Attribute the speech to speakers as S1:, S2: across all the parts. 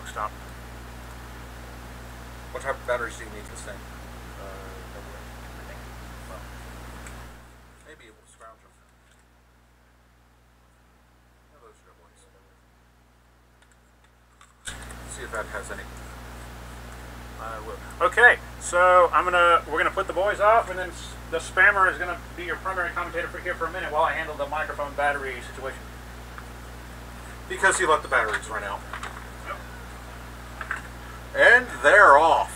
S1: long stop.
S2: What type of batteries do you need this thing?
S1: AA, I think. Well,
S2: Maybe able to scrounge them. Yeah, those are AA's. See if that has any.
S1: I will. Okay, so we're gonna put the boys off, and then the spammer is gonna be your primary commentator for here for a minute while I handle the microphone battery situation.
S2: Because you let the batteries run out. And they're off.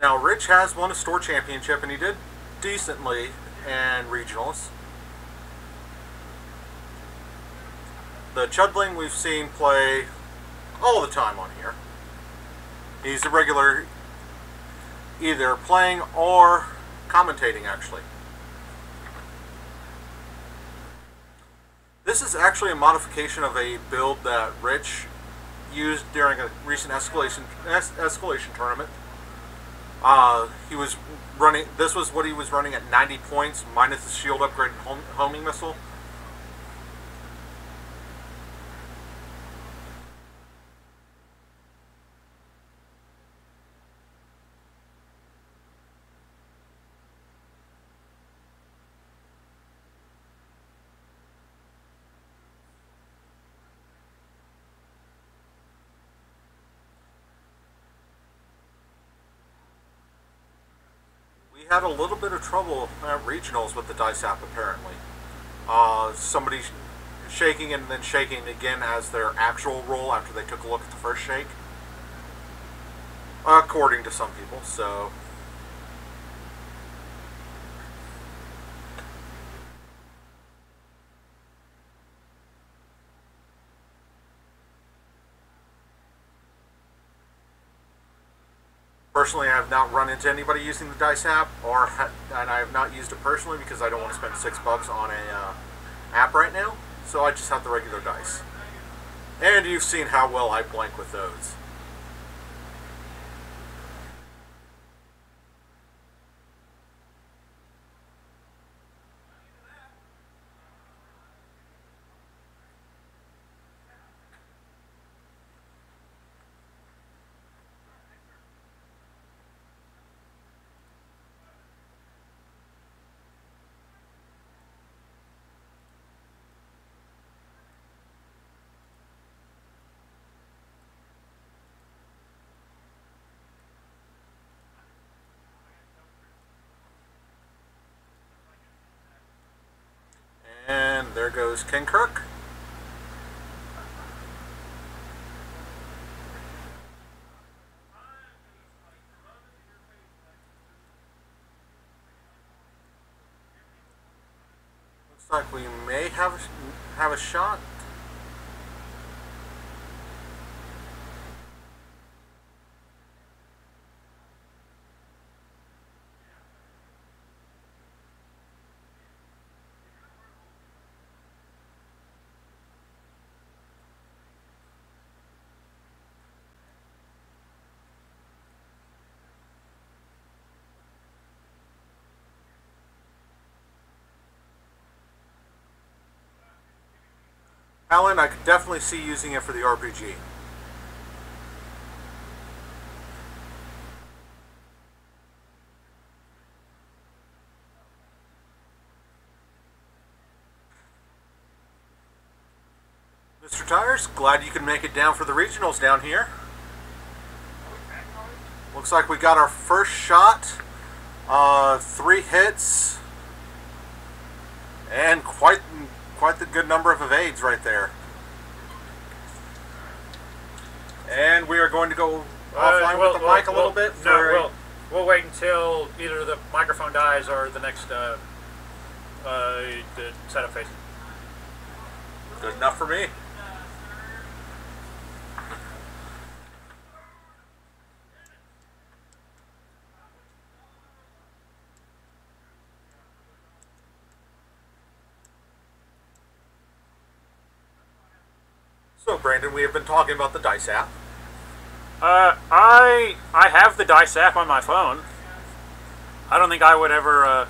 S2: Now, Rich has won a store championship, and he did decently in regionals. The Chudling we've seen play all the time on here. He's a regular, either playing or commentating, actually. This is actually a modification of a build that Rich used during a recent escalation tournament. He was running. This was what he was running at 90 points minus the shield upgrade and homing missile. We had a little bit of trouble at regionals with the dice app, apparently. Somebody shaking and then shaking again as their actual roll after they took a look at the first shake. According to some people, so... Personally, I have not run into anybody using the dice app, and I have not used it personally because I don't want to spend $6 on a app right now. So I just have the regular dice, and you've seen how well I blank with those. And there goes King Kirk. Looks like we may have a shot. Alan, I could definitely see using it for the RPG. Mr. Tires, glad you can make it down for the regionals down here. Looks like we got our first shot. 3 hits. And quite the good number of evades right there. And we are going to go offline with the mic a little bit.
S1: We'll wait until either the microphone dies or the next the setup phase.
S2: Good enough for me. So, Brandon, we have been talking about the dice app.
S1: I have the dice app on my phone. I don't think I would ever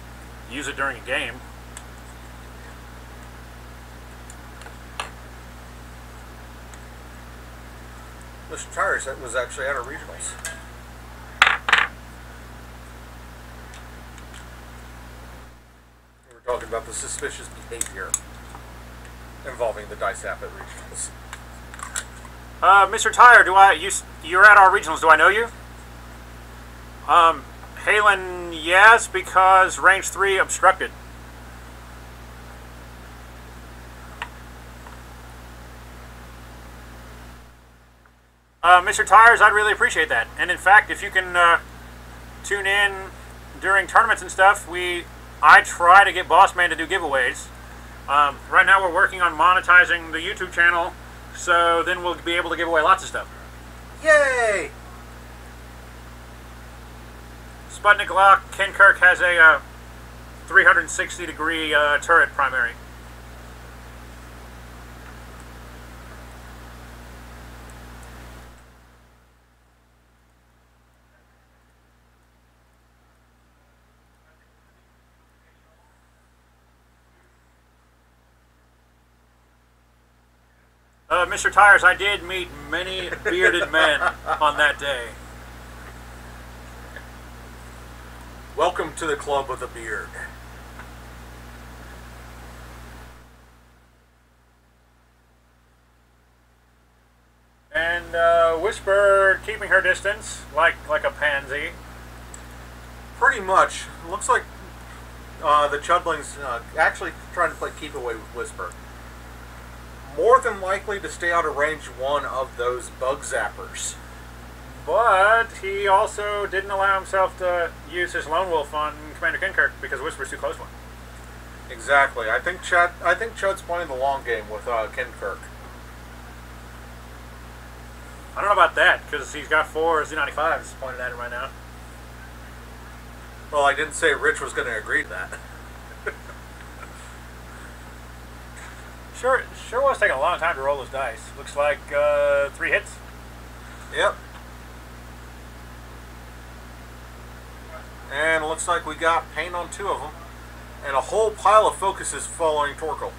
S1: use it during a game.
S2: Mr. Tires, that was actually at our regionals. We were talking about the suspicious behavior involving the dice app at regionals.
S1: Mr. Tire, you're at our regionals, do I know you? Halen, yes, because range 3 obstructed. Mr. Tires, I'd really appreciate that. And in fact, if you can tune in during tournaments and stuff, I try to get Boss Man to do giveaways. Right now we're working on monetizing the YouTube channel, so then we'll be able to give away lots of stuff.
S2: Yay!
S1: Sputnik Lock, Ken Kirk has a 360-degree turret primary. Mr. Tires, I did meet many bearded men on that day.
S2: Welcome to the club with a beard.
S1: And Whisper keeping her distance like a pansy.
S2: Pretty much. It looks like the Chudlings actually trying to play keep away with Whisper. More than likely to stay out of range 1 of those bug zappers.
S1: But he also didn't allow himself to use his Lone Wolf on Commander Kinkirk because Whisper's too close to him.
S2: Exactly. I think Chud's playing the long game with Kinkirk.
S1: I don't know about that because he's got 4 Z95s pointed at him right now.
S2: Well, I didn't say Rich was going to agree to that.
S1: Sure was taking a long time to roll those dice. Looks like 3 hits.
S2: Yep. And it looks like we got paint on 2 of them. And a whole pile of focuses following Torkoal.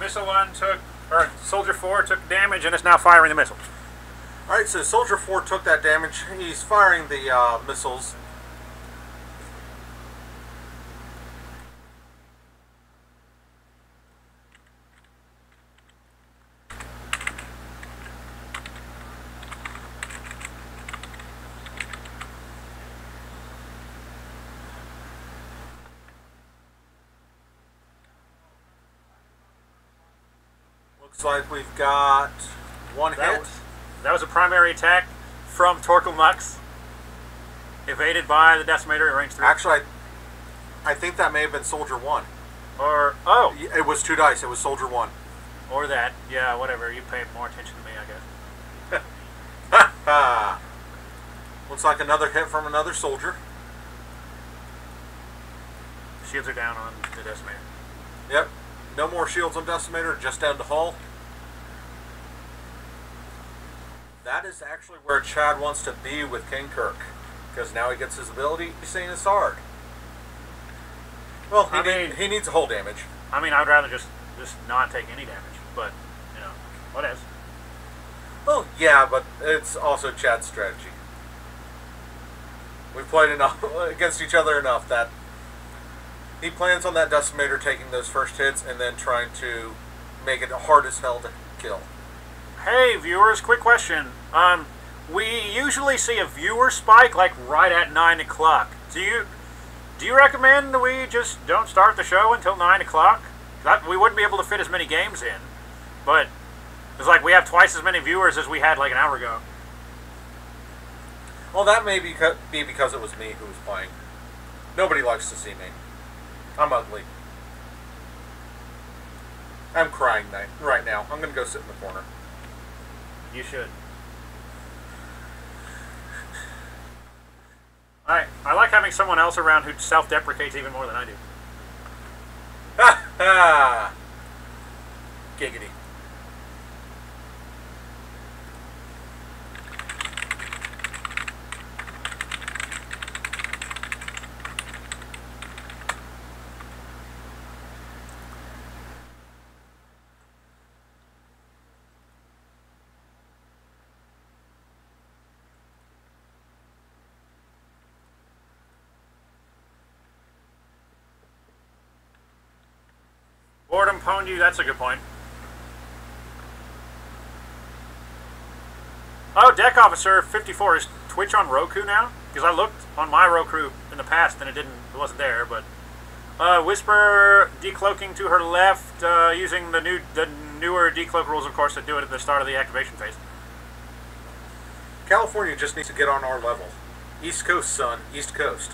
S1: Missile 1 or Soldier 4 took damage and is now firing the missile.
S2: Alright, so Soldier 4 took that damage. He's firing the missiles. Looks like we've got 1 hit.
S1: That was a primary attack from Torkoal Nux, evaded by the Decimator at range 3.
S2: Actually, I think that may have been Soldier 1.
S1: Or, oh!
S2: It was 2 dice, it was Soldier 1.
S1: Or that, yeah, whatever, you pay more attention to me, I guess.
S2: Ha ha! Looks like another hit from another soldier.
S1: Shields are down on the Decimator.
S2: Yep, no more shields on Decimator, just down to hull. That is actually where Chad wants to be with Kinkirk, because now he gets his ability, he's saying it's hard. Well, he needs a hull damage.
S1: I mean, I'd rather just not take any damage, but, you know, what is?
S2: Well, yeah, but it's also Chad's strategy. We've played enough against each other enough that he plans on that Decimator taking those first hits and then trying to make it hard as hell to kill.
S1: Hey, viewers, quick question. We usually see a viewer spike like right at 9 o'clock. Do you recommend that we just don't start the show until 9 o'clock? We wouldn't be able to fit as many games in, but it's like we have twice as many viewers as we had like an hour ago.
S2: Well, that may be because it was me who was playing. Nobody likes to see me. I'm ugly. I'm crying right now. I'm going to go sit in the corner.
S1: You should. I like having someone else around who self-deprecates even more than I do.
S2: Ha ha! Giggity.
S1: Boredom pwned you, that's a good point. Oh, Deck Officer 54, is Twitch on Roku now? Because I looked on my Roku in the past and it wasn't there, but Whisper decloaking to her left, using the newer decloak rules, of course, that do it at the start of the activation phase.
S2: California just needs to get on our level. East Coast, son. East Coast.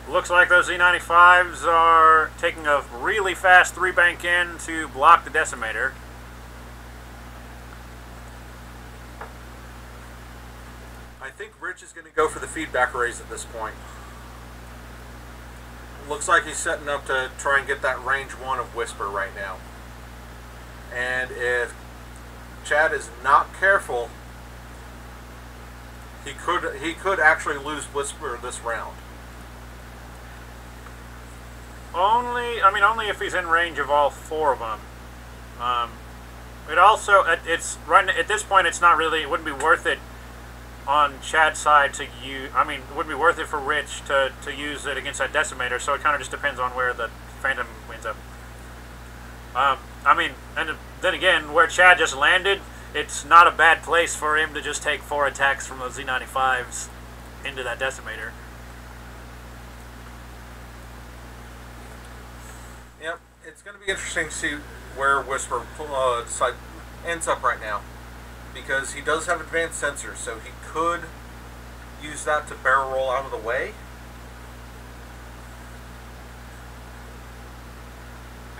S1: Looks like those Z95s are taking a really fast 3-bank in to block the Decimator.
S2: I think Rich is going to go for the feedback arrays at this point. Looks like he's setting up to try and get that range 1 of Whisper right now. And if Chad is not careful, he could actually lose Whisper this round.
S1: Only if he's in range of all 4 of them. It also, it's right at this point, it's not really, it wouldn't be worth it on Chad's side to use. It wouldn't be worth it for Rich to use it against that Decimator. So it kind of just depends on where the Phantom ends up. And then again, where Chad just landed, it's not a bad place for him to just take 4 attacks from those Z95s into that Decimator.
S2: Yep, it's going to be interesting to see where Whisper ends up right now. Because he does have advanced sensors, so he could use that to barrel roll out of the way.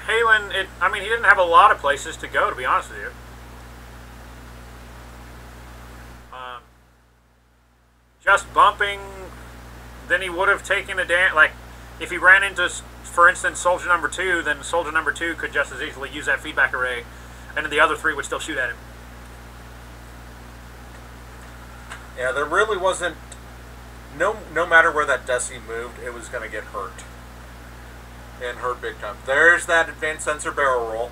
S1: Halen, he didn't have a lot of places to go, to be honest with you. Just bumping, then he would have taken a damage. Like, if he ran into, for instance, Soldier number 2, then Soldier number 2 could just as easily use that feedback array, and then the other 3 would still shoot at him.
S2: Yeah, there really wasn't, no matter where that Deci moved, it was going to get hurt. And hurt big time. There's that advanced sensor barrel roll.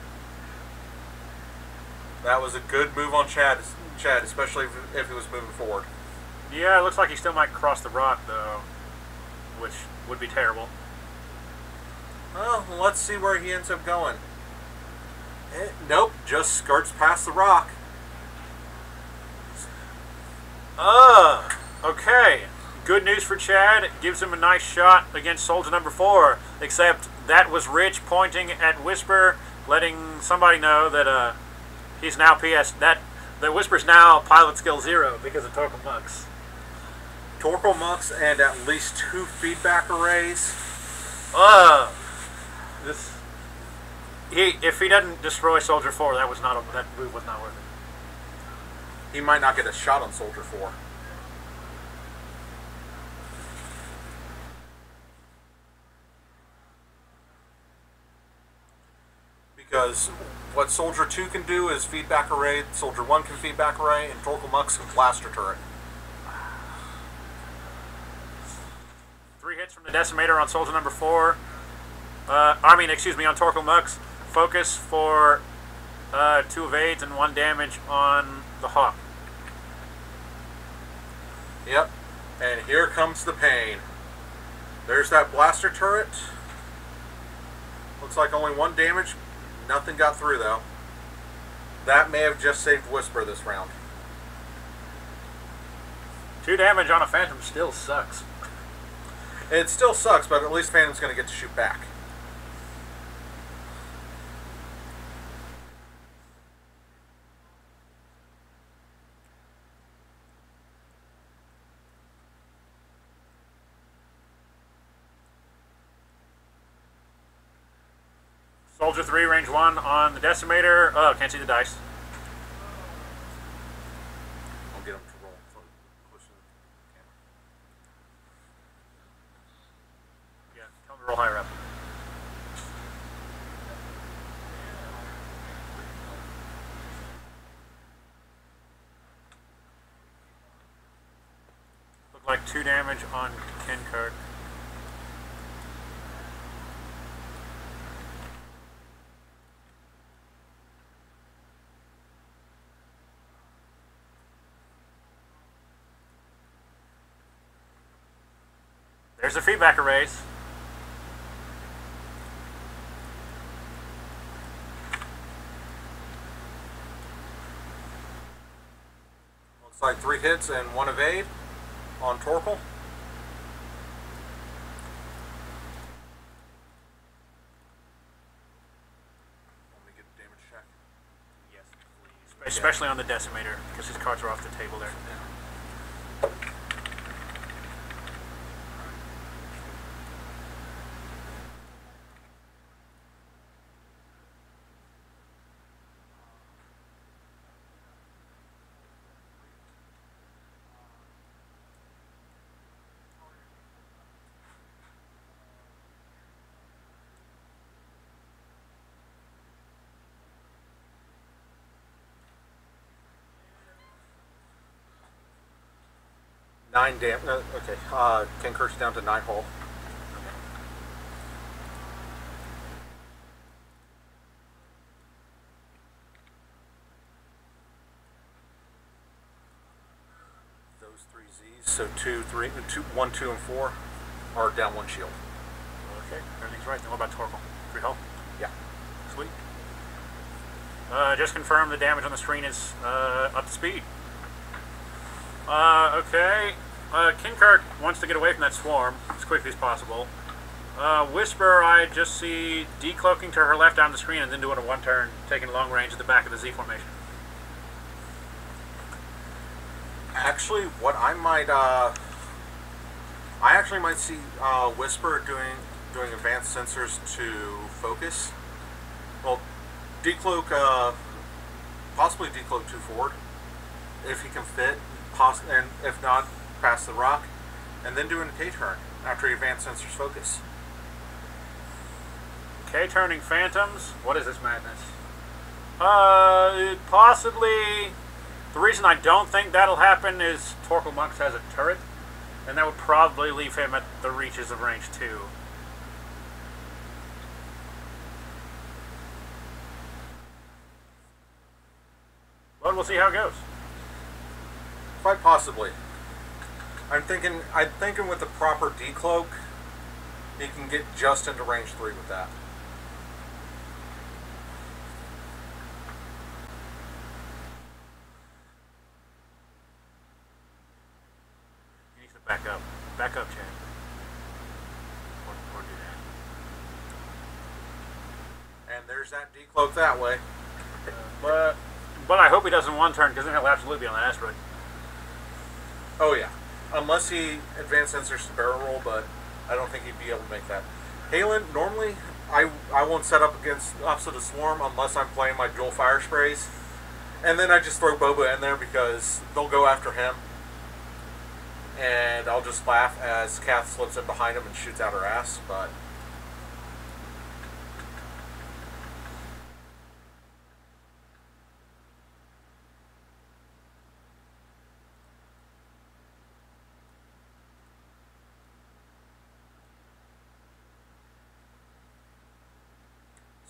S2: That was a good move on Chad, especially if he was moving forward.
S1: Yeah, it looks like he still might cross the rock, though, which would be terrible.
S2: Well, let's see where he ends up going. Nope, just skirts past the rock.
S1: Okay. Good news for Chad. It gives him a nice shot against Soldier number 4, except that was Rich pointing at Whisper, letting somebody know that he's now that Whisper's now pilot skill 0 because of Torquil Mux.
S2: Torquil Mux and at least 2 feedback arrays.
S1: If he doesn't destroy Soldier 4, that move was not worth it.
S2: He might not get a shot on Soldier 4. Because what Soldier 2 can do is feedback array, Soldier 1 can feedback array, and Torquil Mux can blaster turret.
S1: 3 hits from the Decimator on Soldier number 4. On Torquil Mux. Focus for 2 evades and 1 damage on the Hawk.
S2: Yep, and here comes the pain. There's that blaster turret. Looks like only 1 damage. Nothing got through, though. That may have just saved Whisper this round.
S1: 2 damage on a Phantom still sucks.
S2: It still sucks, but at least Phantom's going to get to shoot back.
S1: Soldier 3, range 1 on the Decimator. Oh, can't see the dice.
S2: I'll get him to roll close to the camera.
S1: Yeah, tell him to roll higher up. Like 2 damage on Kinkirk. There's the feedback erase.
S2: Looks like 3 hits and 1 evade on Torkoal. Let me get a damage check.
S1: Yes, please. Especially on the Decimator, because his cards are off the table there.
S2: Yeah. 9 damage. Okay, Kinkirk's down to 9 hull. Those 3 Z's, so 1, 2, and 4 are down 1 shield.
S1: Okay, everything's right. Then what about Torkoal? 3 hull?
S2: Yeah.
S1: Sweet. Just confirm the damage on the screen is up to speed. Okay. Kinkirk wants to get away from that swarm as quickly as possible. Whisper, I just see decloaking to her left down the screen and then doing a 1-turn, taking long range at the back of the Z formation.
S2: Actually, what I actually might see Whisper doing advanced sensors to focus. Well, decloak, possibly decloak 2 forward if he can fit. And if not, pass the rock, and then doing a K-turn after he advanced sensors focus.
S1: K-turning Phantoms? What is this madness? Possibly. The reason I don't think that'll happen is Torkoal Monks has a turret, and that would probably leave him at the reaches of range 2. But we'll see how it goes.
S2: Quite possibly. I'm thinking with the proper decloak, he can get just into range 3 with that.
S1: He needs to back up. Back up, Chad. Or do that.
S2: And there's that decloak that way.
S1: But I hope he doesn't 1-turn, because then he'll absolutely be on that asteroid.
S2: Oh yeah. Unless he advanced sensors to barrel roll, but I don't think he'd be able to make that. Halen, normally I won't set up against opposite of Swarm unless I'm playing my dual fire sprays. And then I just throw Boba in there because they'll go after him. And I'll just laugh as Kath slips in behind him and shoots out her ass, but...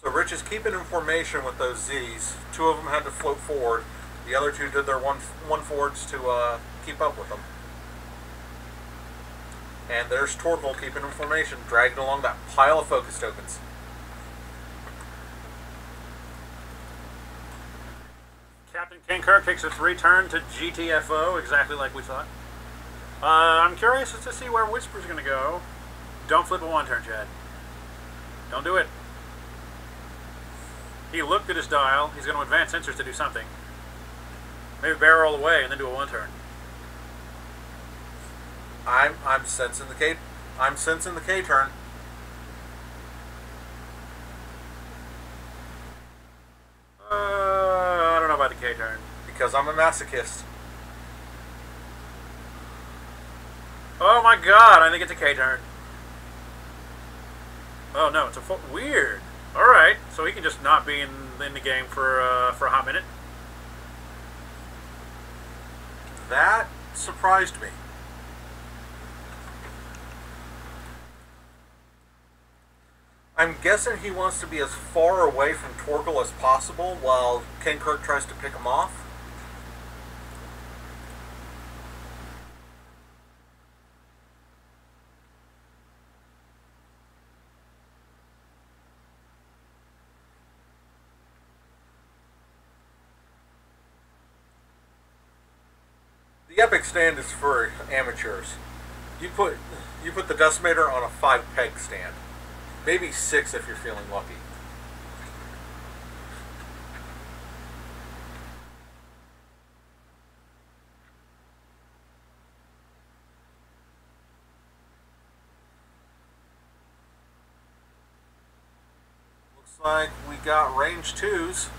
S2: So Rich is keeping in formation with those Z's. 2 of them had to float forward. The other 2 did their one forwards to keep up with them. And there's Torkoal keeping in formation, dragging along that pile of focus tokens.
S1: Captain Kinkirk takes a 3-turn to GTFO, exactly like we thought. I'm curious as to see where Whisper's going to go. Don't flip a 1-turn, Chad. Don't do it. He looked at his dial. He's going to advance sensors to do something. Maybe barrel away and then do a 1-turn.
S2: I'm sensing the K. I'm sensing the K-turn.
S1: I don't know about the K-turn.
S2: Because I'm a masochist.
S1: Oh my god, I think it's a K-turn. Oh no, it's a weird. Alright, so he can just not be in the game for a hot minute.
S2: That surprised me. I'm guessing he wants to be as far away from Torkel as possible while Ken Kirk tries to pick him off. The epic stand is for amateurs. You put the decimator on a 5-peg stand. Maybe 6 if you're feeling lucky. Looks like we got range 2s.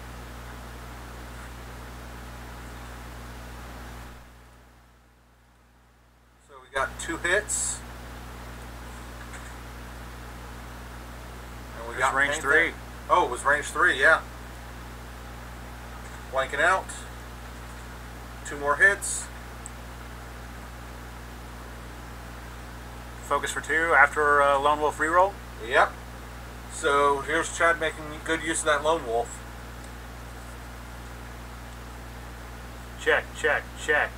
S2: So we got 2 hits. And we got
S1: range 3.
S2: Oh, it was range 3, yeah. Blanking out. 2 more hits.
S1: Focus for 2 after Lone Wolf reroll.
S2: Yep. So here's Chad making good use of that Lone Wolf.
S1: Check, check, check.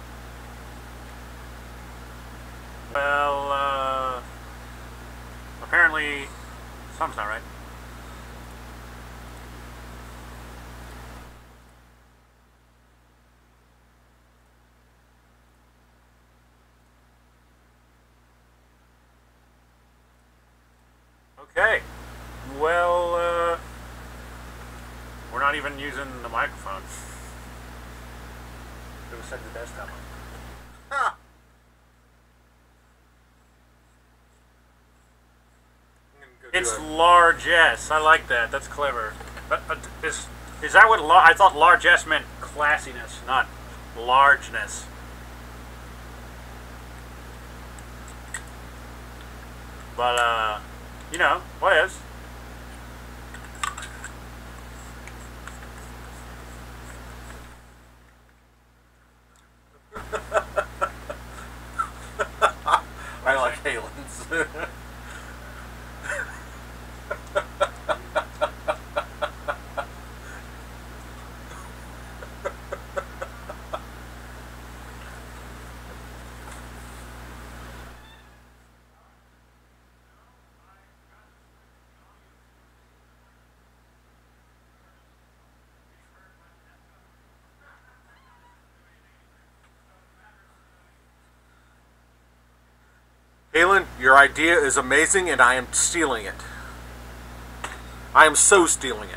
S1: Well, apparently something's not right. Okay. Well, we're not even using the microphone. It was set to desktop.
S2: Huh.
S1: It's large S. I like that. That's clever. Is that what I thought large S meant? Classiness, not largeness. But you know what is?
S2: I like Halen's. Halen, your idea is amazing and I am stealing it. I am so stealing it.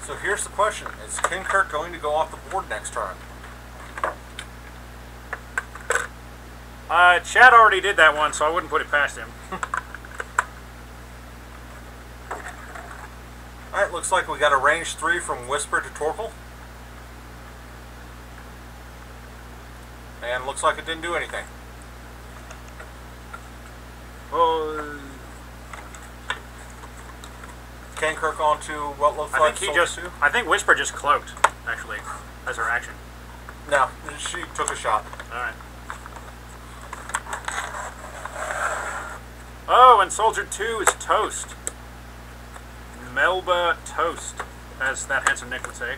S2: So here's the question. Is Ken Kirk going to go off the board next turn?
S1: Chad already did that one, so I wouldn't put it past him.
S2: Alright, looks like we got a range 3 from Whisper to Torkel. And looks like it didn't do anything.
S1: Well,
S2: Ken Kirk onto what looks like
S1: I think Whisper just cloaked, actually, as her action.
S2: No, she took a shot.
S1: Alright. Oh, and Soldier 2 is toast. Melba toast, as that handsome Nick would say.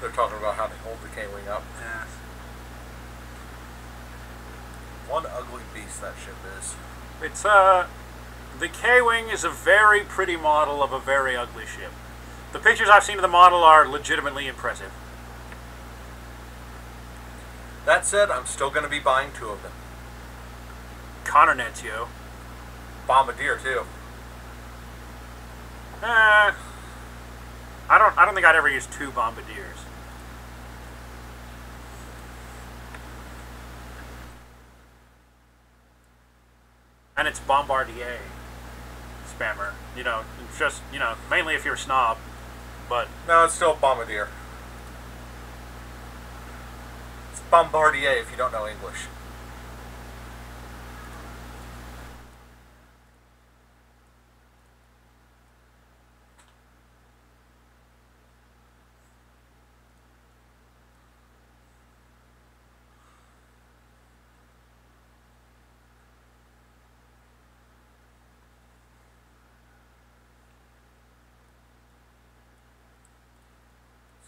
S2: They're talking about how they hold the K-Wing up.
S1: Yeah.
S2: One ugly beast that ship is.
S1: It's, the K-Wing is a very pretty model of a very ugly ship. The pictures I've seen of the model are legitimately impressive.
S2: That said, I'm still going to be buying 2 of them.
S1: Connor Netio.
S2: Bombardier, too.
S1: I don't think I'd ever use 2 Bombardiers. And it's Bombardier spammer. You know, just, you know, mainly if you're a snob, but...
S2: No, it's still Bombardier. It's Bombardier if you don't know English.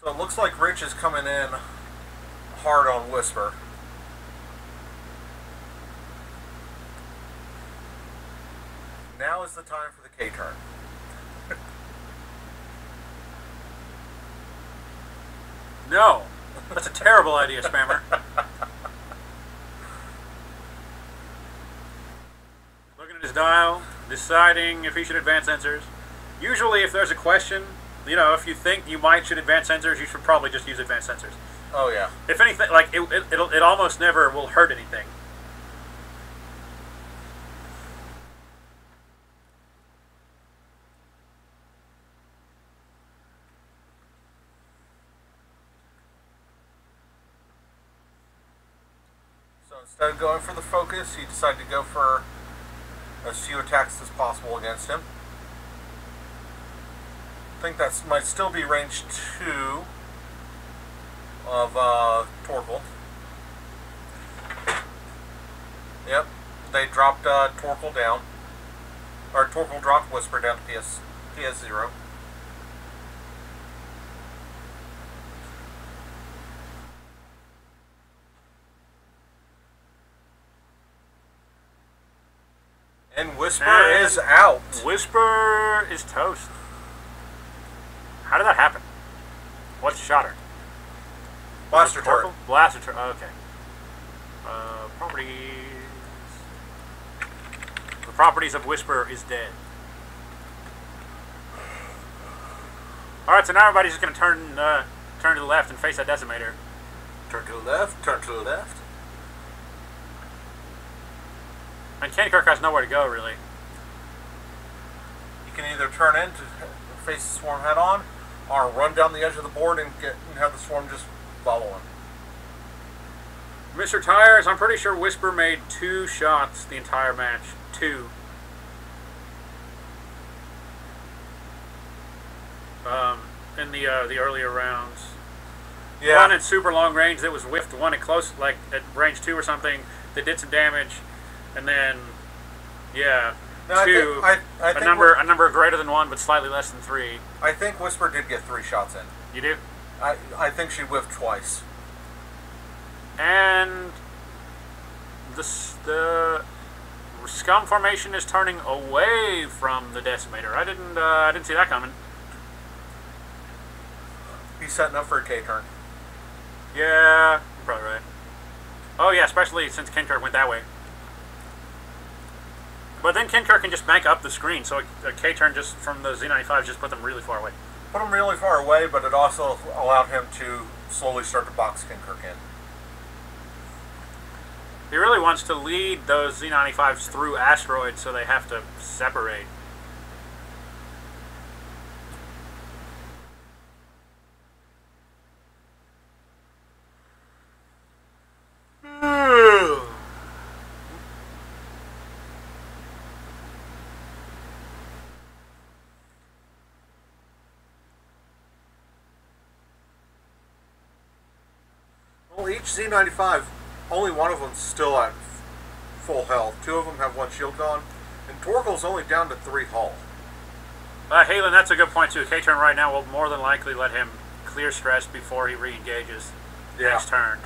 S2: So it looks like Rich is coming in hard on Whisper. Now is the time for the K-turn.
S1: No! That's a terrible idea, spammer. Looking at his dial, deciding if he should advance sensors. Usually if there's a question, you know, if you think you should advance sensors, you should probably just use advanced sensors.
S2: Oh yeah.
S1: If anything, like, it almost never will hurt anything.
S2: So instead of going for the focus, he decided to go for as few attacks as possible against him. I think that might still be range 2 of Torkel. Yep, they dropped Torkel down. Or Torkel dropped Whisper down to PS0. And Whisper is out.
S1: Whisper is toast. How did that happen? What shot her?
S2: Blaster turret.
S1: Blaster turret. Oh, okay. Properties. The properties of Whisper is dead. Alright, so now everybody's just going to turn to the left and face that decimator.
S2: Turn to the left, turn to the left.
S1: And Kirk has nowhere to go, really.
S2: You can either turn in to face the swarm head on, or run down the edge of the board and have the swarm just follow him.
S1: Mr. Tires, I'm pretty sure Whisper made 2 shots the entire match. 2. In the earlier rounds.
S2: Yeah.
S1: One at super long range that was whiffed. One at close, like at range 2 or something, that did some damage, and then, yeah,
S2: no,
S1: 2.
S2: I think
S1: a number greater than 1, but slightly less than 3.
S2: I think Whisper did get 3 shots in.
S1: You do?
S2: I think she whiffed twice.
S1: And the scum formation is turning away from the decimator. I didn't see that coming.
S2: He's setting up for a K-turn.
S1: Yeah, you're probably right. Oh yeah, especially since Kirk went that way. But then Kirk can just bank up the screen, so a K-turn just from the Z95 just put them really far away.
S2: Put him really far away, but it also allowed him to slowly start to box Kirk in.
S1: He really wants to lead those Z95s through asteroids, so they have to separate.
S2: Well, each Z95, only one of them's still at full health. 2 of them have 1 shield gone, and Torkel's only down to 3 hull.
S1: Halen, that's a good point too. K-turn right now will more than likely let him clear stress before he re-engages
S2: Yeah.
S1: next turn.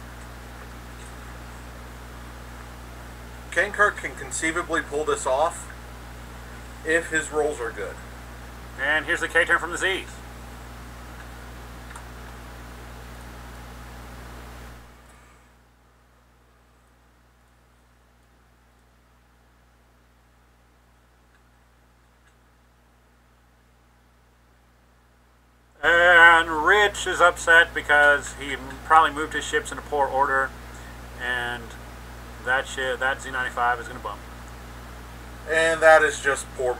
S2: Kankirk can conceivably pull this off if his rolls are good.
S1: And here's the K-turn from the Z's. And Rich is upset because he probably moved his ships in a poor order, and that Z95 is going to bump.
S2: And that is just poor.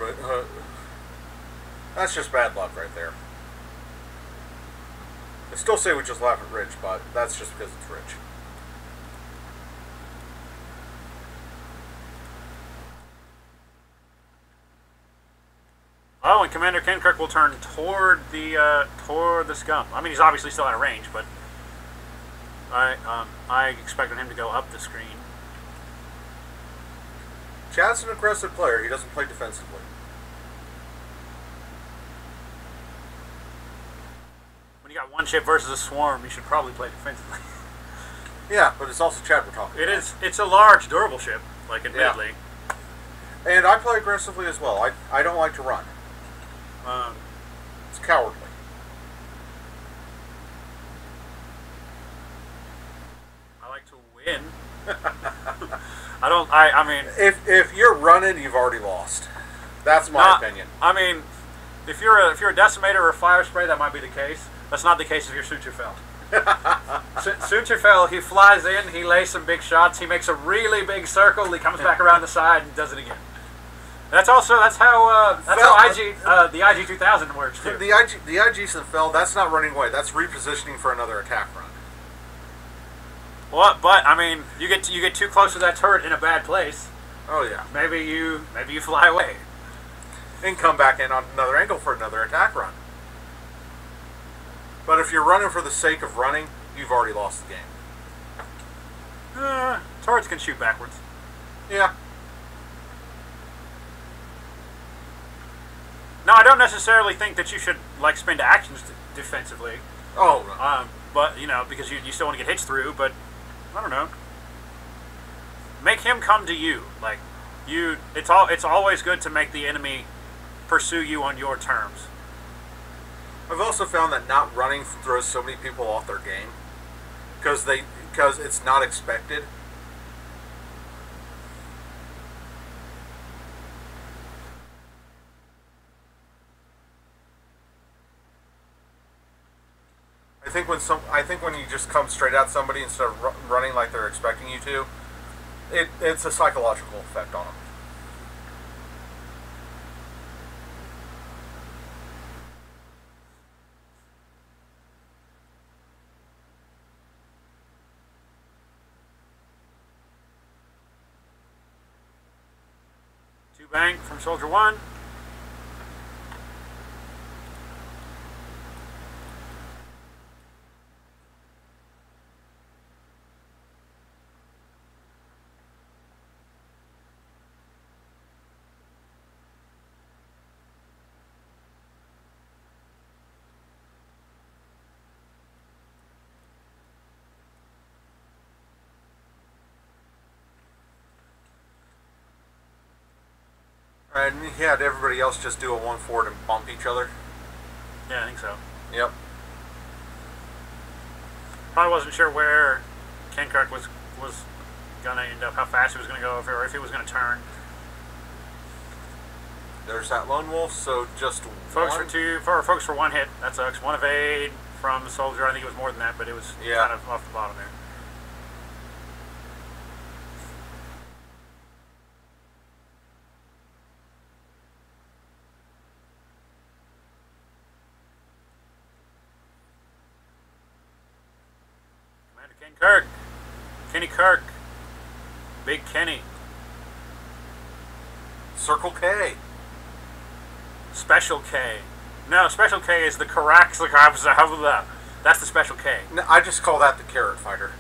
S2: That's just bad luck right there. I still say we just laugh at Rich, but that's just because it's Rich.
S1: Oh, and Commander Kankirk will turn toward the scum. I mean, he's obviously still out of range, but I expected him to go up the screen.
S2: Chad's an aggressive player. He doesn't play defensively.
S1: When you got one ship versus a swarm, you should probably play defensively.
S2: Yeah, but it's also Chad we're talking about.
S1: It's a large, durable ship, like admittedly.
S2: Yeah. And I play aggressively as well. I don't like to run. It's cowardly.
S1: I like to win. I mean,
S2: If you're running, you've already lost. That's my opinion.
S1: I mean, if you're a decimator or a fire spray, that might be the case. That's not the case if you're Sucherfeld. Sucherfeld, he flies in, he lays some big shots, he makes a really big circle, he comes back around the side and does it again. That's how the IG 2000 works too.
S2: The IG Feld, that's not running away. That's repositioning for another attack run.
S1: Well, but I mean, you get too close to that turret in a bad place.
S2: Oh yeah.
S1: Maybe you fly away
S2: And come back in on another angle for another attack run. But if you're running for the sake of running, you've already lost the game.
S1: Turrets can shoot backwards.
S2: Yeah.
S1: No, I don't necessarily think that you should like spend actions defensively.
S2: Oh no.
S1: But you know, because you still want to get hits through. But I don't know. Make him come to you. Like you, it's always good to make the enemy pursue you on your terms.
S2: I've also found that not running throws so many people off their game because it's not expected. I think when you just come straight at somebody instead of running like they're expecting you to, it's a psychological effect on them.
S1: Two bank from Soldier 1.
S2: And he had everybody else just do a 1-4 and bump each other.
S1: Yeah, I think so.
S2: Yep.
S1: Probably wasn't sure where Kankirk was gonna end up, how fast he was gonna go, or if he was gonna turn.
S2: There's that lone wolf. So just
S1: Folks
S2: one.
S1: folks for one hit. That sucks. One evade from the soldier. I think it was more than that, but it was kind of off the bottom there. Kirk, Kenny Kirk, Big Kenny,
S2: Circle K,
S1: Special K. No, Special K is the That's the Special K.
S2: No, I just call that the carrot fighter.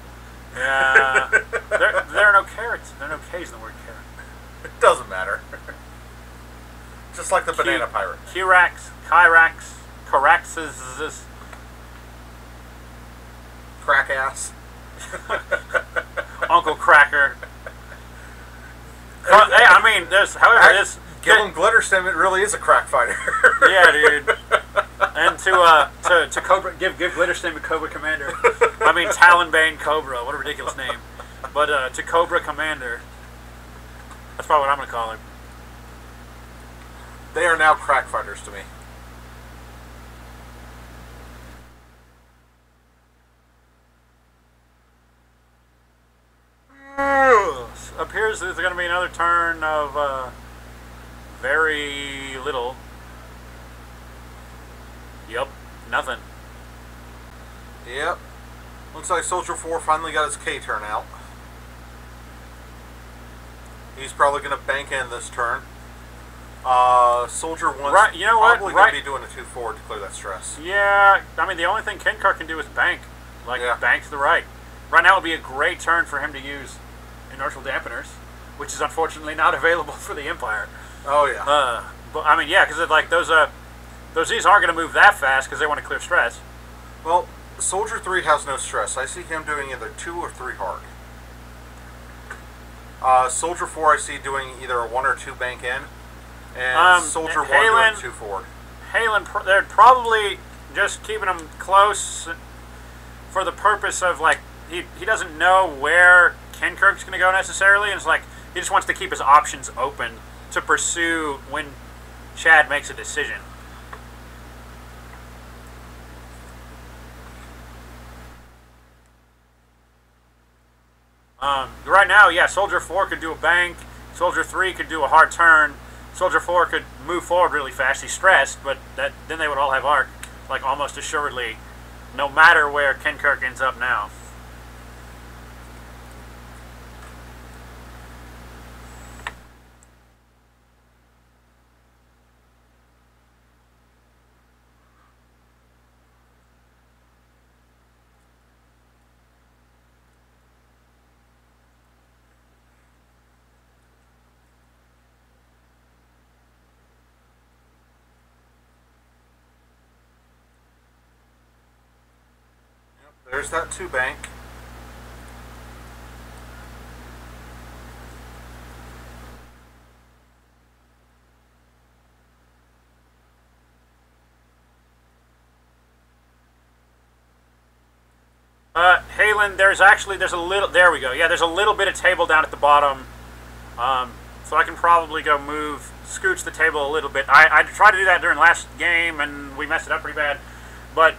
S1: Yeah, there are no carrots. There are no K's in the word carrot.
S2: It doesn't matter. Just like the banana pirate.
S1: Kyrax, Kyrax, Kyraxes.
S2: crack ass.
S1: Uncle Cracker. Hey, I mean, however, this
S2: Gillen Glitterstem, it really is a crack fighter.
S1: Yeah, dude. And to Cobra, give Glitterstem a Cobra Commander. I mean, Talonbane Cobra. What a ridiculous name. But to Cobra Commander. That's probably what I'm gonna call him.
S2: They are now crack fighters to me.
S1: Appears there's going to be another turn of very little. Yep, nothing.
S2: Yep. Looks like Soldier 4 finally got his K turn out. He's probably going to bank in this turn. Soldier 1's
S1: right, you know
S2: probably
S1: what?
S2: going to be doing a 2-4 to clear that stress.
S1: Yeah, I mean, the only thing Kenkar can do is bank. Like, bank to the right. Right now would be a great turn for him to use inertial dampeners, which is unfortunately not available for the Empire.
S2: Oh, yeah.
S1: But I mean, yeah, because like those Z's aren't going to move that fast because they want to clear stress.
S2: Well, Soldier 3 has no stress. I see him doing either 2 or 3 hard. Soldier 4 I see doing either a 1 or 2 bank in, and Soldier 1 doing 2 forward.
S1: Halen, they're probably just keeping him close for the purpose of, like, he doesn't know where Kenkirk's going to go necessarily, and it's like he just wants to keep his options open to pursue when Chad makes a decision. Right now, yeah, Soldier 4 could do a bank, Soldier 3 could do a hard turn, Soldier 4 could move forward really fast. He's stressed, but then they would all have arc, like, almost assuredly, no matter where Kenkirk ends up now.
S2: There's that 2 bank.
S1: Halen, there's a little, there we go. Yeah, there's a little bit of table down at the bottom. So I can probably go scooch the table a little bit. I tried to do that during last game and we messed it up pretty bad. But,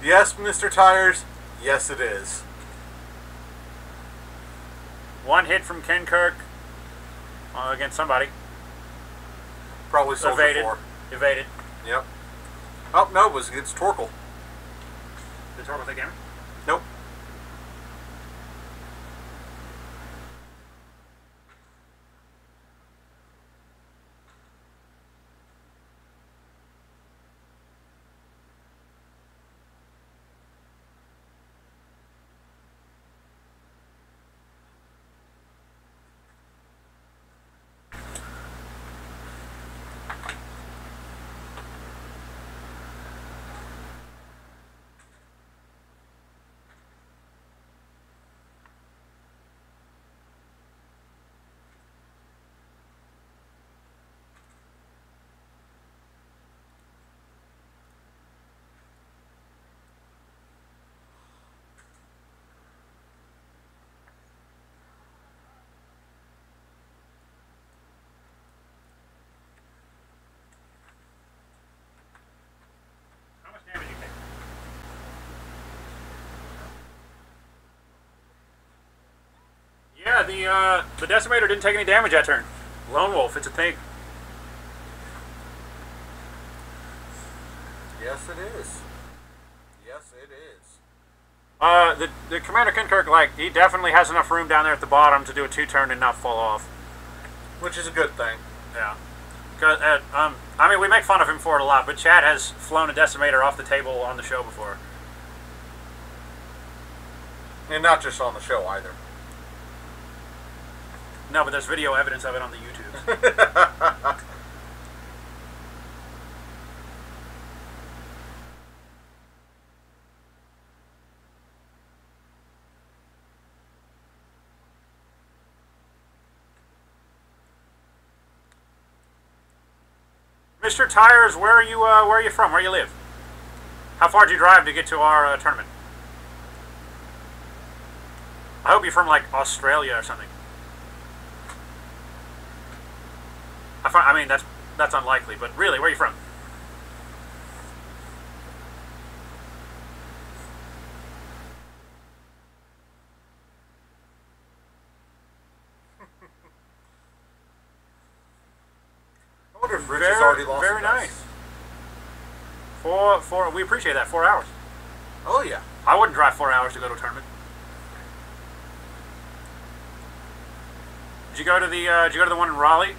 S2: yes, Mr. Tires. Yes, it is.
S1: One hit from Kenkirk against somebody.
S2: Probably Soldier 4.
S1: Evaded.
S2: Yep. Oh, no, it was against Torkel.
S1: Did Torkel take damage?
S2: Nope. Yeah, the Decimator didn't take any damage that turn. Lone Wolf, it's a thing. Yes, it is. Yes, it is.
S1: The Commander Kenkirk, like, he definitely has enough room down there at the bottom to do a 2-turn and not fall off.
S2: Which is a good thing.
S1: Yeah. Cause, I mean, we make fun of him for it a lot, but Chad has flown a Decimator off the table on the show before.
S2: And not just on the show, either.
S1: No, but there's video evidence of it on the YouTube. Mr. Tires, where are you from? Where you live? How far did you drive to get to our tournament? I hope you're from like Australia or something. I mean that's unlikely, but really, where are you from?
S2: I wonder if Rich has already lost.
S1: Very nice. We appreciate that. 4 hours.
S2: Oh yeah.
S1: I wouldn't drive 4 hours to go to a tournament. Did you go to the one in Raleigh?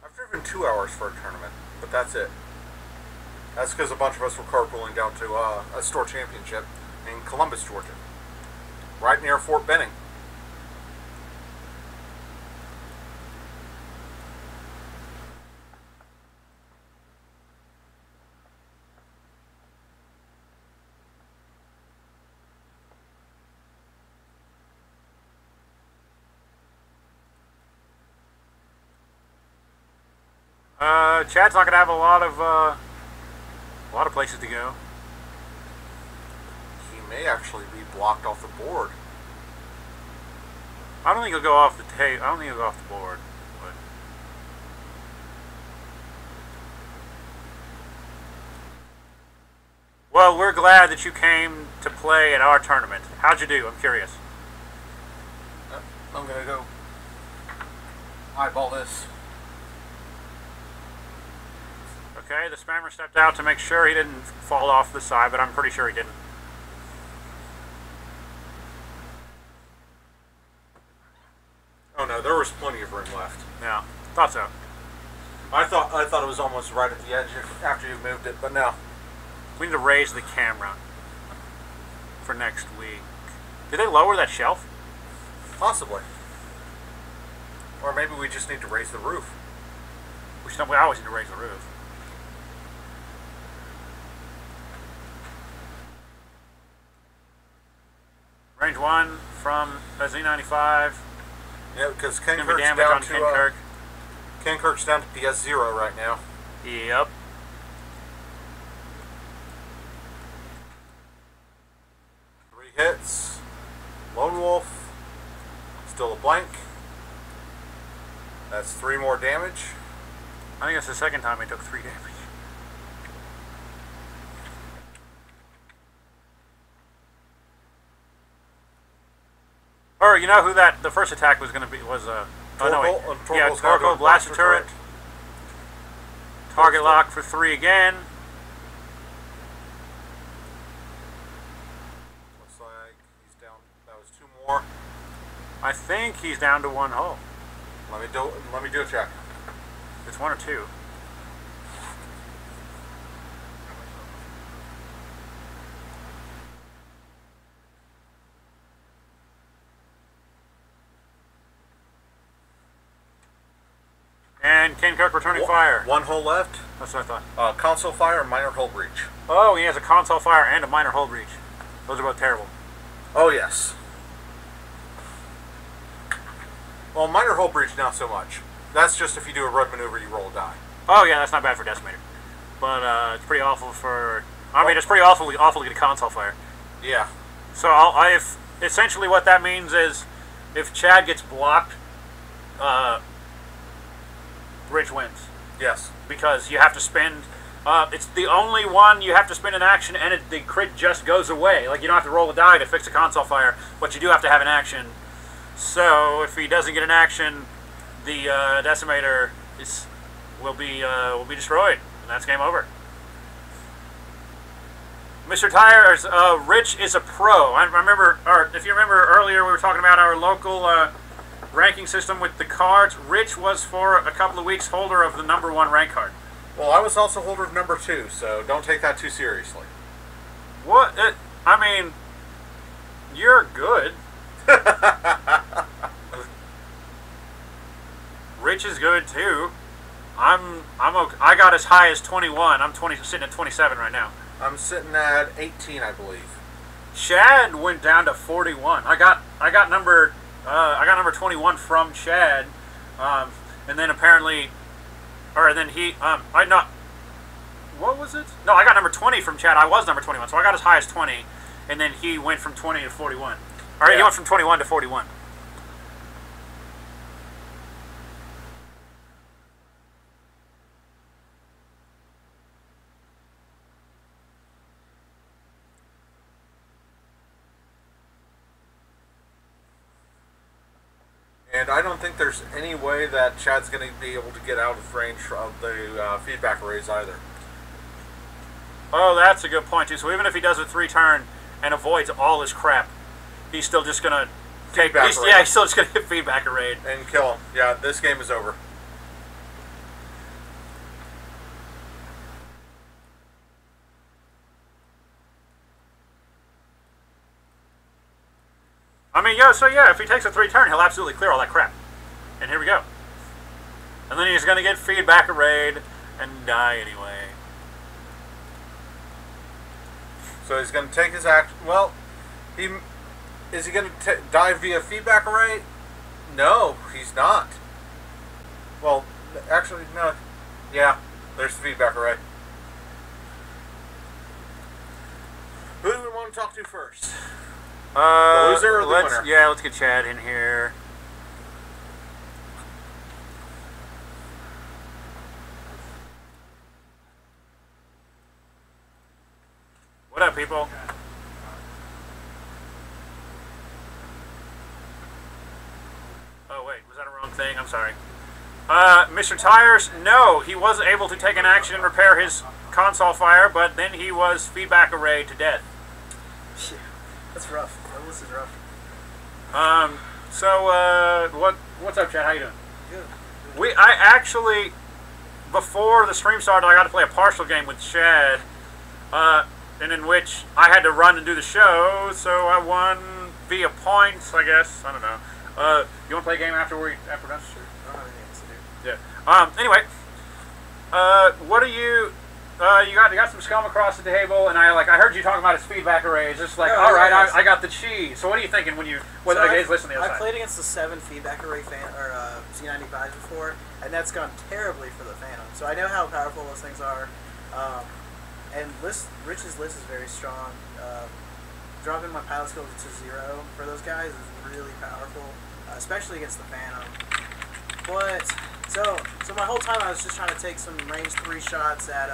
S2: I've driven 2 hours for a tournament, but that's it. That's because a bunch of us were carpooling down to a store championship in Columbus, Georgia, right near Fort Benning.
S1: Chad's not gonna have a lot of places to go.
S2: He may actually be blocked off the board.
S1: I don't think he'll go off the tape. I don't think he'll go off the board. But well, we're glad that you came to play at our tournament. How'd you do? I'm curious.
S2: I'm gonna go eyeball this.
S1: Okay, the spammer stepped out to make sure he didn't fall off the side, but I'm pretty sure he didn't.
S2: Oh no, there was plenty of room left.
S1: Yeah, thought so.
S2: I thought it was almost right at the edge after you moved it, but no.
S1: We need to raise the camera for next week. Did they lower that shelf?
S2: Possibly. Or maybe we just need to raise the roof.
S1: We always need to raise the roof. Range 1 from a Z95.
S2: Yeah, because
S1: Ken
S2: Kirk's down to PS0 right now.
S1: Yep.
S2: Three hits. Lone Wolf. Still a blank. That's 3 more damage.
S1: I think it's the second time he took 3 damage. Or you know who the first attack was going to be was Torkoal Blaster Turret. Target lock for 3 again.
S2: Looks like he's down. That was 2 more.
S1: I think he's down to 1 hull.
S2: Let me do a check.
S1: It's 1 or 2. And Ken Kirk returning fire.
S2: 1 hull left.
S1: That's what I thought.
S2: Console fire, minor hull breach.
S1: Oh, he has a console fire and a minor hull breach. Those are both terrible.
S2: Oh yes. Well, minor hull breach not so much. That's just if you do a rud maneuver, you roll a die.
S1: Oh yeah, that's not bad for Decimator. But it's pretty awful for. I mean, it's pretty awful to get a console fire.
S2: Yeah.
S1: So if essentially what that means is, if Chad gets blocked, Rich wins.
S2: Yes.
S1: Because you have to spend. It's the only one you have to spend an action, and the crit just goes away. Like you don't have to roll a die to fix a console fire, but you do have to have an action. So if he doesn't get an action, the Decimator will be destroyed, and that's game over. Mr. Tires, Rich is a pro. I remember, or if you remember earlier, we were talking about our local ranking system with the cards. Rich was for a couple of weeks holder of the #1 rank card.
S2: Well, I was also holder of #2, so don't take that too seriously.
S1: What? I mean, you're good. Rich is good too. I'm okay. I got as high as 21. I'm sitting at 27 right now.
S2: I'm sitting at 18, I believe.
S1: Chad went down to 41. I got number I got number 21 from Chad, and then apparently, or then he, I not, what was it? No, I got number 20 from Chad. I was number 21, so I got as high as 20, and then he went from 20 to 41. All right, he went from 21 to 41.
S2: And I don't think there's any way that Chad's going to be able to get out of range of the feedback arrays either.
S1: Oh, that's a good point, too. So even if he does a 3-turn and avoids all his crap, he's still just going to take... He's still just going to hit feedback array.
S2: And kill him. Yeah, this game is over.
S1: I mean, yeah, so yeah, if he takes a 3-turn, he'll absolutely clear all that crap. And here we go. And then he's going to get feedback arrayed and die anyway.
S2: So he's going to take his action. Well, is he going to die via feedback array? No, he's not. Well, actually, no. Yeah, there's the feedback array. Who do we want to talk to first? The loser or the winner?
S1: Yeah, let's get Chad in here. What up, people? Oh, wait, was that a wrong thing? I'm sorry. Mr. Tires, no, he wasn't able to take an action and repair his console fire, but then he was feedback arrayed to death.
S3: Shit, that's rough. This is rough.
S1: What's up, Chad? How you doing?
S3: Good.
S1: I actually, before the stream started, I got to play a partial game with Chad, and in which I had to run and do the show, so I won via points, I guess. I don't know. You want to play a game after done?
S3: Sure. I don't have anything else to do.
S1: Yeah. Anyway, what are you? You got some scum across the table, and I heard you talking about his feedback arrays. Just like, all right, I got the cheese. So what are you thinking when the guys listen to the other side?
S3: I played against the 7 feedback array Z95 before, and that's gone terribly for the Phantom. So I know how powerful those things are. And Rich's list is very strong. Dropping my pilot skills to 0 for those guys is really powerful, especially against the Phantom. But so my whole time I was just trying to take some range 3 shots at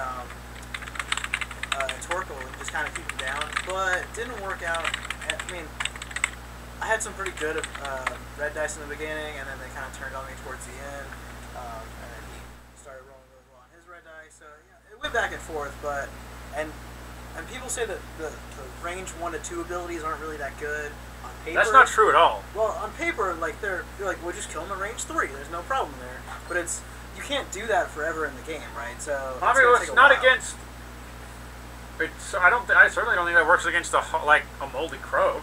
S3: Torkoal and just kind of keep him down, but it didn't work out. I mean, I had some pretty good red dice in the beginning, and then they kind of turned on me towards the end, and then he started rolling really well on his red dice. So yeah, it went back and forth, but and people say that the range 1 to 2 abilities aren't really that good. On paper,
S1: that's not true at all.
S3: Well, on paper, you're like, we'll just kill him at range 3. There's no problem there. But you can't do that forever in the game, right? So
S1: I mean, it's not against. I certainly don't think that works against a moldy crow.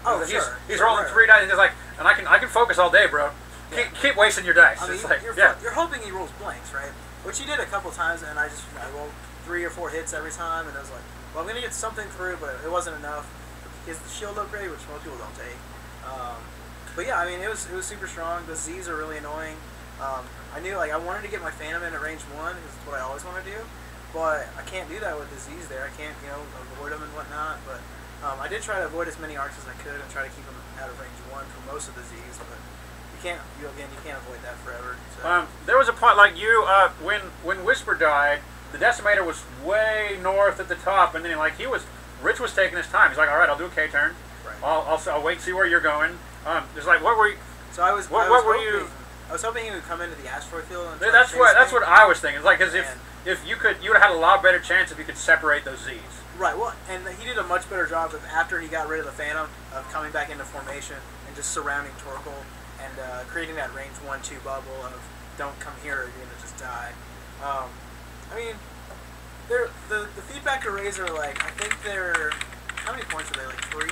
S3: Oh,
S1: he's rolling 3 dice, and he's like, and I can focus all day, bro.
S3: Yeah.
S1: Keep wasting your dice.
S3: I mean, you're hoping he rolls blanks, right? Which he did a couple times, and I rolled 3 or 4 hits every time, and I was like, well, I'm gonna get something through, but it wasn't enough. He has the shield upgrade, which most people don't take. But yeah, I mean, it was super strong. The Z's are really annoying. I knew I wanted to get my Phantom in at range 1, because it's what I always want to do. But I can't do that with the Z's there. I can't, avoid them and whatnot. But I did try to avoid as many arcs as I could and try to keep them out of range 1 for most of the Z's. But you can't avoid that forever. So.
S1: There was a point when Whisper died, the Decimator was way north at the top, and then Rich was taking his time. He's like, all right, I'll do a K turn.
S3: Right.
S1: I'll wait and see where you're going. There's what were you?
S3: So I was hoping he would come into the asteroid field. And
S1: that's what I was thinking. It's because if you would have had a lot better chance if you could separate those Z's.
S3: Right. Well, and he did a much better job after he got rid of the Phantom of coming back into formation and just surrounding Torkoal and creating that range 1-2 bubble of don't come here or you're gonna just die. I mean, the feedback arrays are I think they're, how many points are they, 3?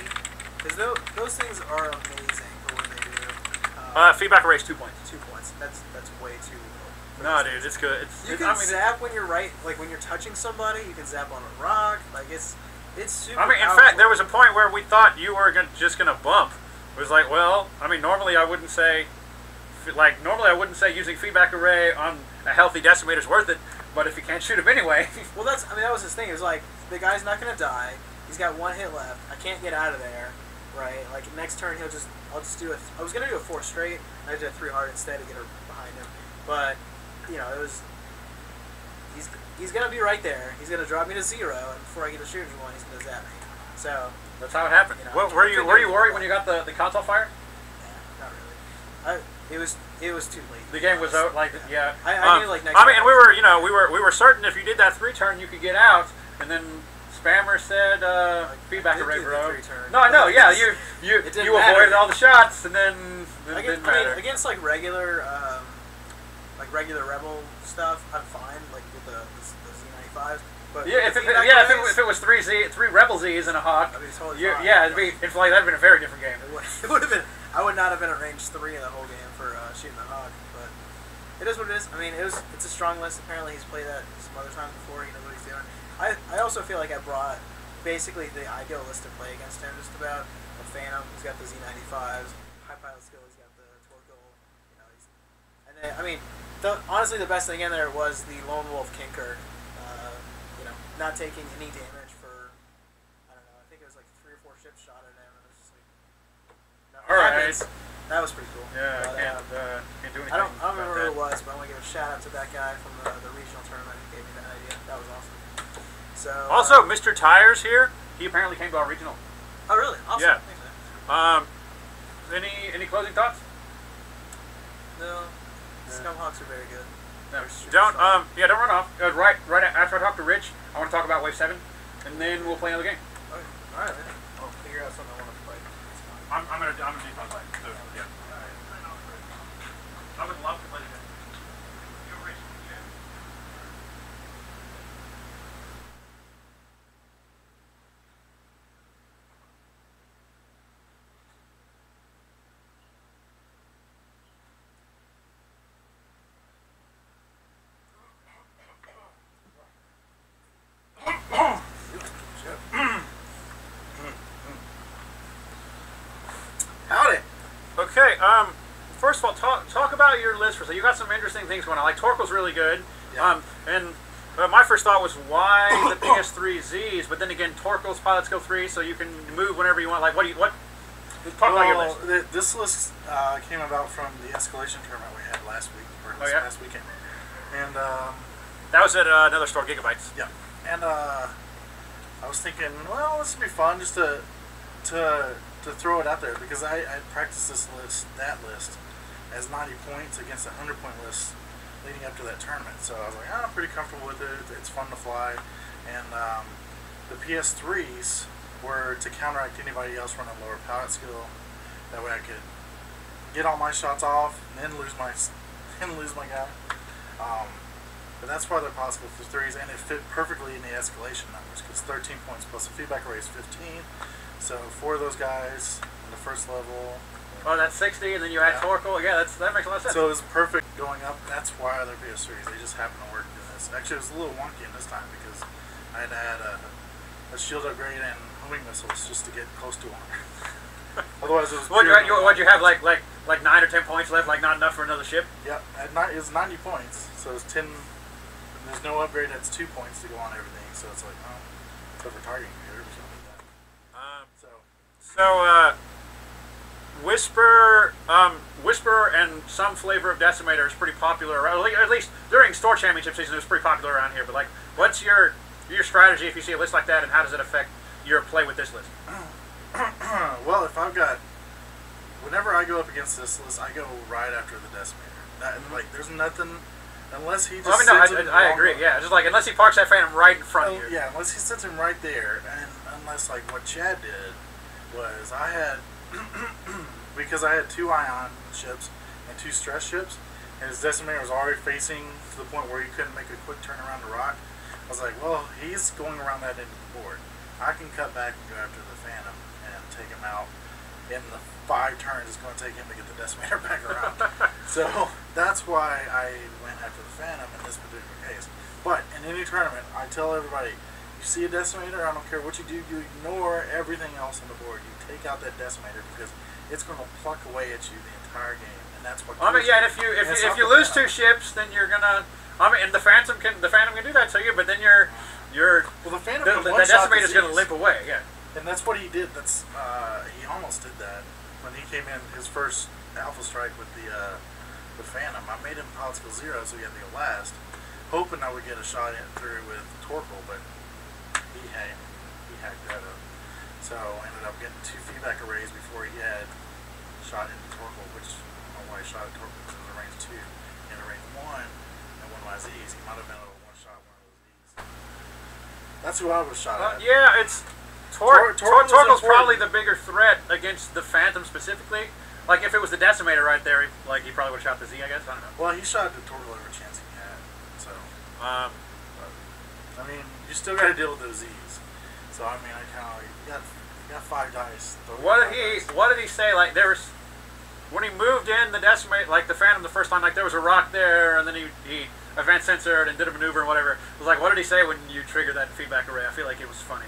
S3: Because those things are amazing for what they do.
S1: Feedback arrays 2 points.
S3: 2 points. That's way too low.
S1: No, dude, it's good.
S3: You can zap when you're when you're touching somebody. You can zap on a rock. It's super.
S1: I mean, in
S3: powerful.
S1: fact, there was a point where we thought you were just gonna bump It was like, well, I mean, normally I wouldn't say using feedback array on a healthy decimator is worth it, but if you can't shoot him anyway.
S3: Well, I mean, that was his thing. It was like, the guy's not going to die. He's got 1 hit left. I can't get out of there, right? Like, next turn, I was going to do a 4 straight, and I did a 3 hard instead to get her behind him. But, you know, it was, he's going to be right there. He's going to drop me to 0, and before I get to shoot anyone, he's going to zap me. So
S1: that's how it happened.
S3: You know,
S1: were you worried when you got the console fire?
S3: Yeah, not really. It was too late.
S1: The game was out. Like yeah.
S3: I knew like next.
S1: I mean, and we were certain if you did that 3 turn, you could get out, and then Spammer said feedback array, bro. No, I know. Yeah, you avoided all the shots, and then it didn't matter.
S3: Against like regular Rebel stuff, I'm fine. Like with the Z95s. But
S1: yeah, if it was 3 Rebel Z's and a Hawk,
S3: I mean, it's totally fine.
S1: yeah, it's like that'd been a very different game.
S3: It would have been. I would not have been at range 3 in the whole game for shooting the Hawk, but it is what it is. I mean, it's a strong list. Apparently, he's played that some other times before. He knows what he's doing. I also feel like I brought basically the ideal list to play against him. Just about a Phantom. He's got the Z95s, high pilot skill. He's got the Torkoal. You know, and then I mean, honestly, the best thing in there was the Lone Wolf Kinker. You know, not taking any damage for I don't know. I think it was like 3 or 4 ships shot at him, and it was just like.
S1: All right.
S3: That was pretty cool.
S1: Yeah,
S3: but,
S1: can't do anything.
S3: I don't remember who it was, but I want to give a shout out to that guy from the regional tournament who gave me that idea. That was awesome. So
S1: also, Mr. Tires here. He apparently came to our regional.
S3: Oh, really? Awesome.
S1: Yeah.
S3: Thanks, man.
S1: Any closing thoughts?
S3: No. Scumhawks are very good.
S1: No. Don't run off. Right after I talk to Rich, I want to talk about Wave 7, and then we'll play another game.
S3: Okay. All right, man. I'll figure out something I want to play.
S1: I'm gonna do fun play. So, yeah. I would love to play the game. You're Rich. Yeah.
S3: Howdy.
S1: Okay, first of all, talk about your list for so you got some interesting things going on. Like Torkoal's really good.
S3: Yeah.
S1: And my first thought was why the PS3Zs, but then again, Torkoal's pilot skill 3, so you can move whenever you want. Like, what? Talk about your list.
S4: This list came about from the escalation tournament we had last week, or last weekend. And
S1: that was at another store, Gigabytes.
S4: yeah, and I was thinking, well, this would be fun just to throw it out there because I practiced that list as 90 points against a 100-point list leading up to that tournament. So I was like, I'm pretty comfortable with it. It's fun to fly, and the PS3s were to counteract anybody else running lower pilot skill. That way I could get all my shots off and then lose my guy. But that's why they're possible for 3s, and it fit perfectly in the escalation numbers because 13 points plus the feedback array is 15. So 4 of those guys in the first level.
S1: Oh, that's 60, and then you add Torkoal. Yeah, that makes a lot of sense.
S4: So it was perfect going up. That's why they're PS3s. They just happen to work in this. Actually, it was a little wonky in this time because I had to add a shield upgrade and homing missiles just to get close to 100. Otherwise, it was.
S1: What'd you have like 9 or 10 points left? Like not enough for another ship?
S4: Yep, it was 90 points. So it's 10. There's no upgrade. That's 2 points to go on everything. So it's like, oh, it's over targeting computer. So like that.
S1: So Whisper and some flavor of Decimator is pretty popular. At least during store championship season, it was pretty popular around here. But like, what's your strategy if you see a list like that, and how does it affect your play with this list?
S4: Well, whenever I go up against this list, I go right after the Decimator. There's nothing, unless he just.
S1: I agree. Yeah, just like unless he parks that Phantom right in front of you.
S4: Yeah, unless he sits him right there, and unless like what Chad did was I had because I had 2 ion ships and 2 stress ships, and his Decimator was already facing to the point where he couldn't make a quick turn around to rock. I was like, well, he's going around that end of the board. I can cut back and go after the Phantom and take him out. In the 5 turns, it's going to take him to get the Decimator back around. So that's why I went after the Phantom in this particular case. But in any tournament, I tell everybody, You see a decimator, I don't care what you do, you ignore everything else on the board. You take out that decimator because it's going to pluck away at you the entire game, and that's what.
S1: I mean, yeah, and if you lose 2 ships, then you're gonna. I mean, and the Phantom can do that to you, but then you're
S4: well, the Phantom
S1: the decimator's gonna limp away, yeah.
S4: And that's what he did. That's he almost did that when he came in his first Alpha Strike with the Phantom. I made him political 0, so he had to go last, hoping I would get a shot in through with Torkoal, but he hacked that up. So I ended up getting 2 feedback arrays before he had shot into Torkoal, which I don't know why he shot at Torkoal because it was a range 2 and a range 1 and one of my Z's. He might have been able to one-shot one of those Z's. That's who I was shot at.
S1: Yeah, it's Torkoal's probably the bigger threat against the Phantom specifically. Like if it was the decimator right there, he probably would have shot the Z, I guess. I don't know.
S4: Well, he shot the Torkoal every chance he had. So, I mean, you still got to deal with those Z's. So I mean, you got 5 dice.
S1: What did he say? Like there was when he moved in the decimator, like the Phantom the first time, like there was a rock there, and then he event censored and did a maneuver and whatever. It was like, what did he say when you triggered that feedback array? I feel like it was funny.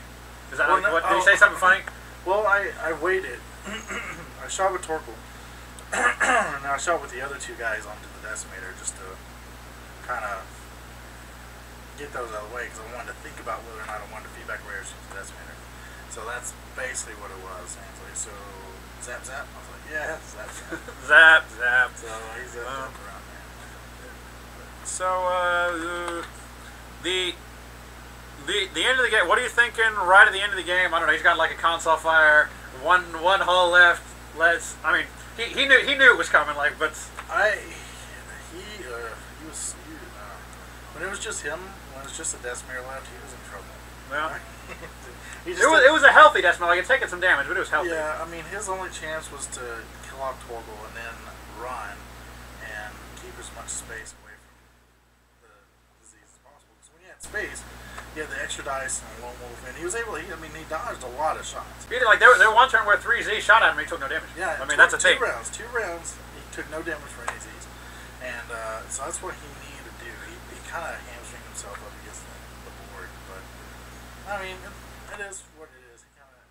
S1: Is that did he say something funny?
S4: Well, I waited. I shot with Torkoal. And I shot with the other 2 guys onto the decimator just to kind of get those out of the way because I wanted to think about whether or not I wanted to feedback array or shoot the decimator. So that's basically what it was. And like, so zap zap. I was like, yeah, zap zap.
S1: Zap zap.
S4: So he's around there.
S1: So the end of the game. What are you thinking? Right at the end of the game, I don't know. He's got like a console fire. One hull left. I mean, he knew it was coming. Like, but
S4: when it was just him, when it was just a decimator left, he was in trouble.
S1: Well, it was a healthy decimator. Like, it taken some damage, but it was healthy.
S4: Yeah, I mean, his only chance was to kill off Torkoal and then run and keep as much space away from the disease as possible. Because when he had space, he had the extra dice and lone wolf, and he was able. He dodged a lot of shots.
S1: He did, like there was one turn where 3 Z shot at him, and he took no damage.
S4: Yeah,
S1: I mean that's a thing.
S4: 2 rounds, he took no damage for any Z's, and so that's what he needed to do. He kind of hamstringed himself up against the board, but I mean it is what it is. He kind of.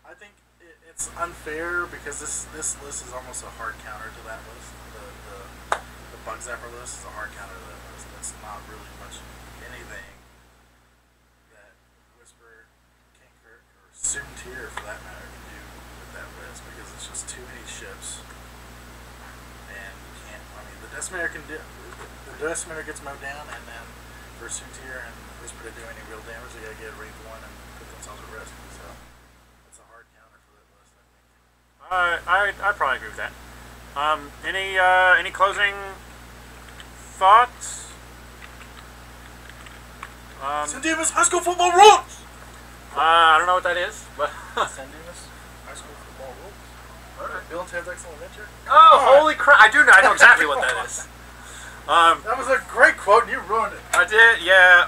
S4: I think it's unfair because this list is almost a hard counter to that list. The Bug Zapper list is a hard counter to that list. That's not really much anything that Whisper, Kinkirk, or Soontir for that matter can do with that list because it's just too many ships, and you can't. I mean, the Decimator can do. The Decimator gets mowed down, and then for Soontir and Whisper to do any real damage, they gotta get range 1 and put themselves at risk. So it's a hard counter for that list, I think.
S1: I'd probably agree with that. Any closing thoughts?
S4: San Dimas High School football rules!
S1: I don't know what that is, but
S4: San Dimas High School football rules.
S1: Alright.
S4: Bill and Ted's Excellent Adventure.
S1: Oh, holy crap! I know exactly what that is.
S4: That was a great quote and you ruined it.
S1: I did, yeah.